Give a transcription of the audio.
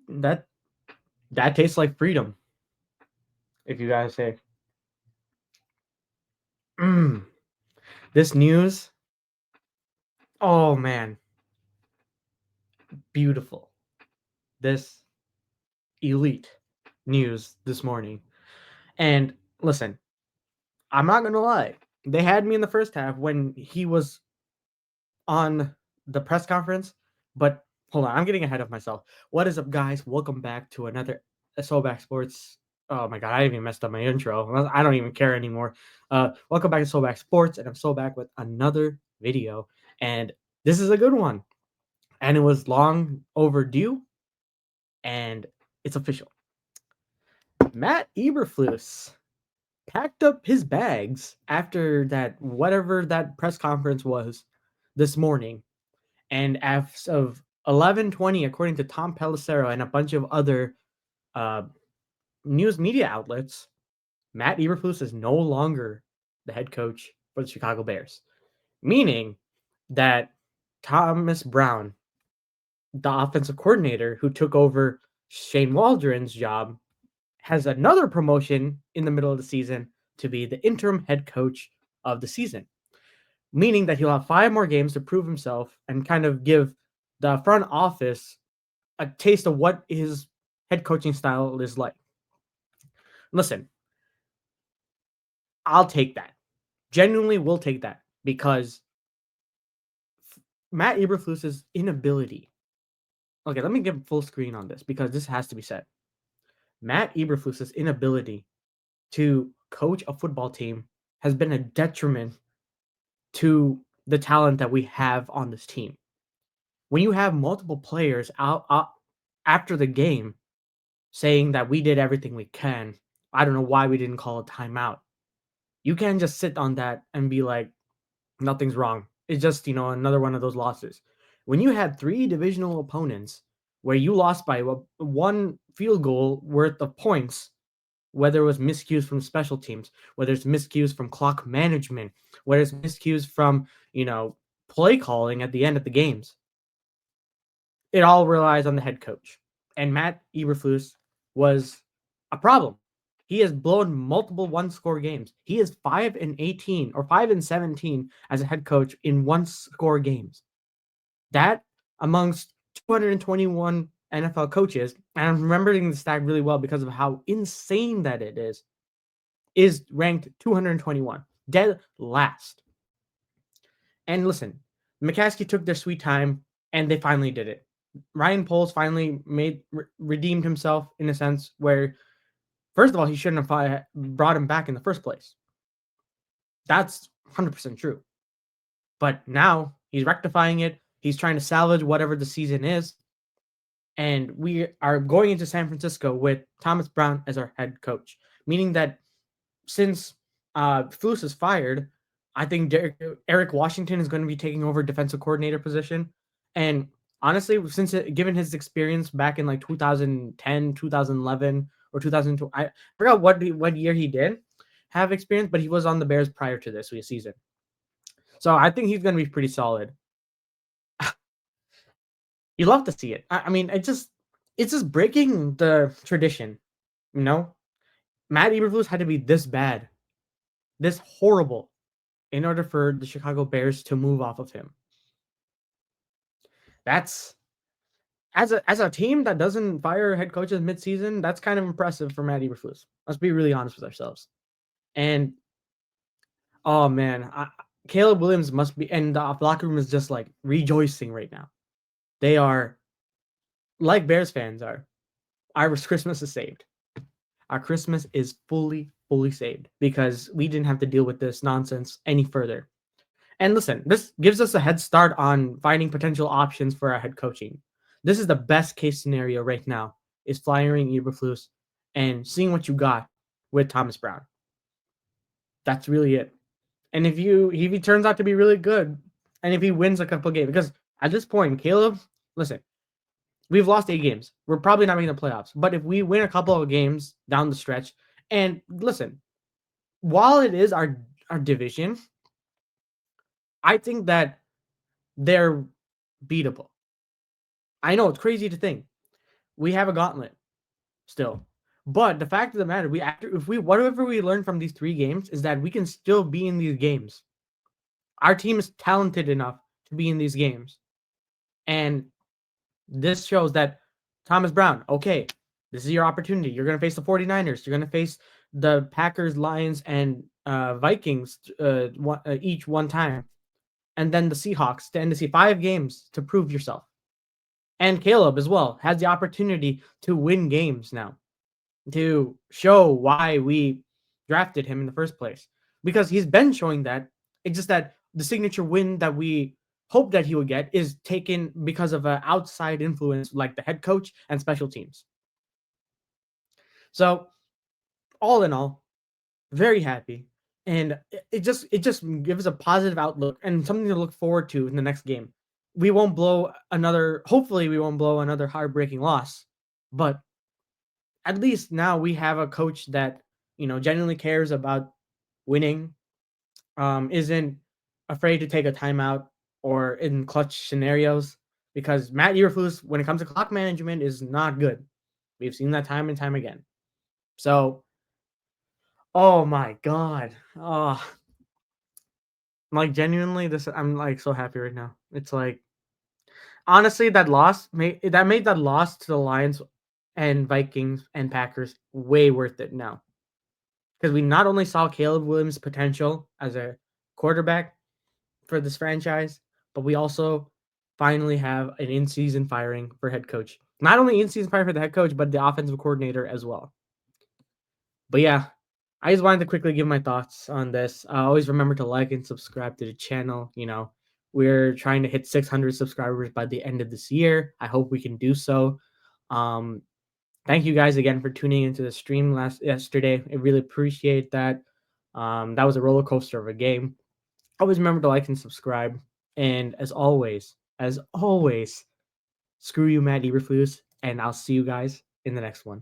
That that tastes like freedom, if you guys say. Mm, this news, oh man, beautiful. This elite news this morning. And listen, I'm not gonna lie. They had me in the first half when he was on the press conference, but hold on, I'm getting ahead of myself. What is up, guys? Welcome back to another Soulback Sports. Oh my god, I even messed up my intro. I don't even care anymore. Welcome back to Soulback Sports, and I'm so back with another video, and this is a good one. And it was long overdue, and it's official. Matt Eberflus packed up his bags after that whatever that press conference was this morning. And as of 11:20, according to Tom Pelissero and a bunch of other uh, news media outlets, Matt Eberflus is no longer the head coach for the Chicago Bears, meaning that Thomas Brown, the offensive coordinator who took over Shane Waldron's job, has another promotion in the middle of the season to be the interim head coach of the season, meaning that he'll have 5 more games to prove himself and kind of give the front office a taste of what his head coaching style is like. Listen, I'll take that. Genuinely will take that because Matt Eberflus's inability. Okay, let me get full screen on this because this has to be said. Matt Eberflus's inability to coach a football team has been a detriment to the talent that we have on this team. When you have multiple players out after the game saying that we did everything we can, I don't know why we didn't call a timeout. You can't just sit on that and be like, nothing's wrong. It's just, another one of those losses. When you had 3 divisional opponents where you lost by one field goal worth of points, whether it was miscues from special teams, whether it's miscues from clock management, whether it's miscues from, play calling at the end of the games, it all relies on the head coach. And Matt Eberflus was a problem. He has blown multiple one-score games. He is 5-18 or 5-17 as a head coach in one-score games. That amongst 221 NFL coaches, and I'm remembering the stat really well because of how insane that it is ranked 221, dead last. And listen, McCaskey took their sweet time, and they finally did it. Ryan Poles finally redeemed himself in a sense where, first of all, he shouldn't have brought him back in the first place. That's 100% true. But now he's rectifying it. He's trying to salvage whatever the season is. And we are going into San Francisco with Thomas Brown as our head coach, meaning that since Flus is fired, I think Eric Washington is going to be taking over defensive coordinator position. And honestly, given his experience back in like 2010, 2011, or 2012, I forgot what year he did have experience, but he was on the Bears prior to this season. So I think he's going to be pretty solid. You love to see it. I mean, it's just breaking the tradition, Matt Eberflus had to be this bad, this horrible, in order for the Chicago Bears to move off of him. That's as a team that doesn't fire head coaches midseason, that's kind of impressive for Matt Eberflus. Let's be really honest with ourselves. And oh man, Caleb Williams must be, and the locker room is just like rejoicing right now. They are like Bears fans are. Our Christmas is saved. Our Christmas is fully saved because we didn't have to deal with this nonsense any further. And listen, this gives us a head start on finding potential options for our head coaching. This is the best case scenario right now, is firing Eberflus and seeing what you got with Thomas Brown. That's really it. And if he turns out to be really good, and if he wins a couple games, because at this point, Caleb, listen, we've lost 8 games. We're probably not making the playoffs. But if we win a couple of games down the stretch, and listen, while it is our division, I think that there beatable. I know it's crazy to think we have a gauntlet still, but the fact of the matter, we after if we whatever we learn from these 3 games is that we can still be in these games. Our team is talented enough to be in these games, and this shows that Thomas Brown, okay, this is your opportunity. You're going to face the 49ers. You're going to face the Packers, Lions, and Vikings each one time. And then the Seahawks to end the 5 games to prove yourself. And Caleb as well has the opportunity to win games now, to show why we drafted him in the first place. Because he's been showing that. It's just that the signature win that we hope that he would get is taken because of an outside influence like the head coach and special teams. So, all in all, very happy. And it just gives a positive outlook and something to look forward to in the next game. We won't blow another hopefully we won't blow another heartbreaking loss, but at least now we have a coach that, genuinely cares about winning, isn't afraid to take a timeout or in clutch scenarios because Matt Eberflus, when it comes to clock management, is not good. We've seen that time and time again. So, oh my god, oh, like genuinely, this I'm like so happy right now. It's like honestly, that made that loss to the Lions and Vikings and Packers way worth it now because we not only saw Caleb Williams' potential as a quarterback for this franchise, but we also finally have an in-season firing for head coach. Not only in-season firing for the head coach, but the offensive coordinator as well. But yeah, I just wanted to quickly give my thoughts on this. Always remember to like and subscribe to the channel. We're trying to hit 600 subscribers by the end of this year. I hope we can do so. Um, Thank you guys again for tuning into the stream yesterday. I really appreciate that. That was a roller coaster of a game. Always remember to like and subscribe. And as always, screw you, Matt Eberflus, and I'll see you guys in the next one.